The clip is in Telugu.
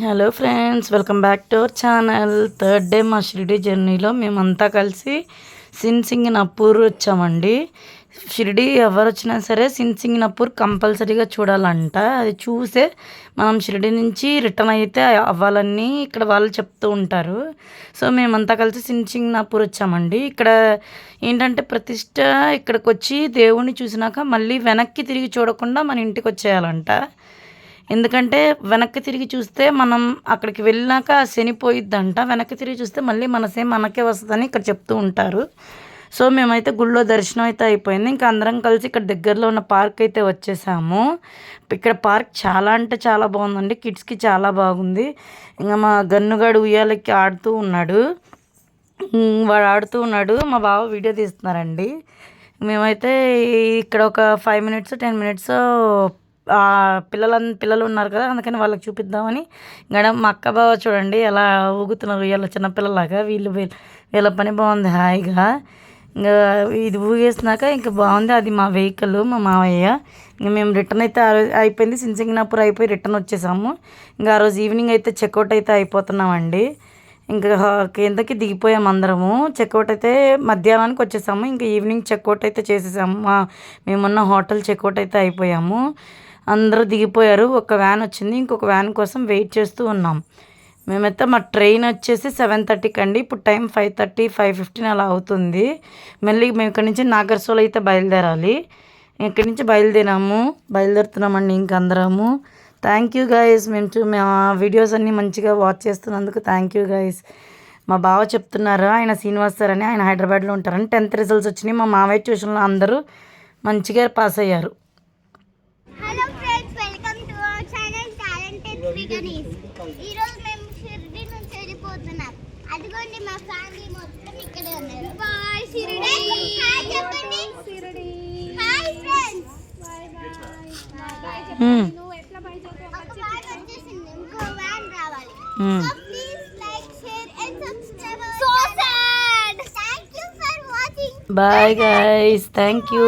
Hello friends, welcome back to our channel. Third day మా షిరిడి జర్నీలో మేమంతా కలిసి సింగనాపూర్ వచ్చామండి. షిరిడి ఎవరు వచ్చినా సరే సింగనాపూర్ కంపల్సరీగా చూడాలంట. అది చూసే మనం షిరిడి నుంచి రిటర్న్ అయితే అవ్వాలని ఇక్కడ వాళ్ళు చెప్తూ ఉంటారు. సో మేమంతా కలిసి సింగనాపూర్ వచ్చామండి. ఇక్కడ ఏంటంటే ప్రతిష్ట, ఇక్కడికి వచ్చి దేవుణ్ణి చూసినాక మళ్ళీ వెనక్కి తిరిగి చూడకుండా మన ఇంటికి వచ్చేయాలంట. ఎందుకంటే వెనక్కి తిరిగి చూస్తే మనం అక్కడికి వెళ్ళినాక శని పోయిద్దంట. వెనక్కి తిరిగి చూస్తే మళ్ళీ మన సేమ్ మనకే వస్తుందని ఇక్కడ చెప్తూ ఉంటారు. సో మేమైతే గుళ్ళో దర్శనం అయితే అయిపోయింది. ఇంకా అందరం కలిసి ఇక్కడ దగ్గరలో ఉన్న పార్క్ అయితే వచ్చేసాము. ఇక్కడ పార్క్ చాలా అంటే చాలా బాగుందండి. కిడ్స్కి చాలా బాగుంది. ఇంకా మా గన్నుగాడు ఉయ్యాలకి ఆడుతూ ఉన్నాడు. వాడు ఆడుతూ ఉన్నాడు, మా బావ వీడియో తీస్తున్నారండి. మేమైతే ఇక్కడ ఒక 5 మినిట్స్ 10 మినిట్స్ పిల్లలు ఉన్నారు కదా, అందుకని వాళ్ళకి చూపిద్దామని మా అక్క బావ చూడండి ఎలా ఊగుతున్నారు వీళ్ళ చిన్నపిల్లలాగా. వీళ్ళ పని బాగుంది హాయిగా. ఇంకా ఇది ఊగేసినాక ఇంకా బాగుంది. అది మా వెహికల్, మా మావయ్య. ఇంకా మేము రిటర్న్ అయితే అయిపోయింది. సింగనాపూర్ అయిపోయి రిటర్న్ వచ్చేసాము. ఇంకా ఆ రోజు ఈవినింగ్ అయితే చెక్అవుట్ అయితే అయిపోతున్నామండి. ఇంకా కిందకి దిగిపోయాము అందరము. చెక్అవుట్ అయితే మధ్యాహ్నానికి వచ్చేసాము. ఇంకా ఈవినింగ్ చెక్అవుట్ అయితే చేసేసాము. మేమున్న హోటల్ చెక్అవుట్ అయితే అయిపోయాము. అందరూ దిగిపోయారు. ఒక వ్యాన్ వచ్చింది, ఇంకొక వ్యాన్ కోసం వెయిట్ చేస్తూ ఉన్నాం. మేమైతే మా ట్రైన్ వచ్చేసి 7:30కి అండి. ఇప్పుడు టైం 5:30 5:15 అలా అవుతుంది. మళ్ళీ మేము ఇక్కడి నుంచి నాగర్సోల్ అయితే బయలుదేరాలి. ఇక్కడి నుంచి బయలుదేరుతున్నామండి ఇంక అందరము. Thank you guys. మా వీడియోస్ అన్నీ మంచిగా వాచ్ చేస్తున్నందుకు థ్యాంక్ యూ గైస్. మా బావ చెప్తున్నారు, ఆయన శ్రీనివాస్ సార్ అని, ఆయన హైదరాబాద్లో ఉంటారని. 10th రిజల్ట్స్ వచ్చినాయి. మా మావయ్య ట్యూషన్లో అందరూ మంచిగా పాస్ అయ్యారు. ఈరోజు మేము షిరిడి నుంచి వెళ్ళిపోతున్నాం. అదిగోండి మా ఫ్యామిలీ మొత్తం ఇక్కడే ఉన్నారు. బాయ్ షిరిడి. హాయ్ చెప్పండి Shirdi. Hi friends. Bye bye. నువ్వు ఎట్లా బై చేసావు? ఒక వ్యాన్ వచ్చేసింది, ఇంకో వ్యాన్ రావాలి. So please like share and subscribe. So sad. Thank you for watching. Bye guys, thank you.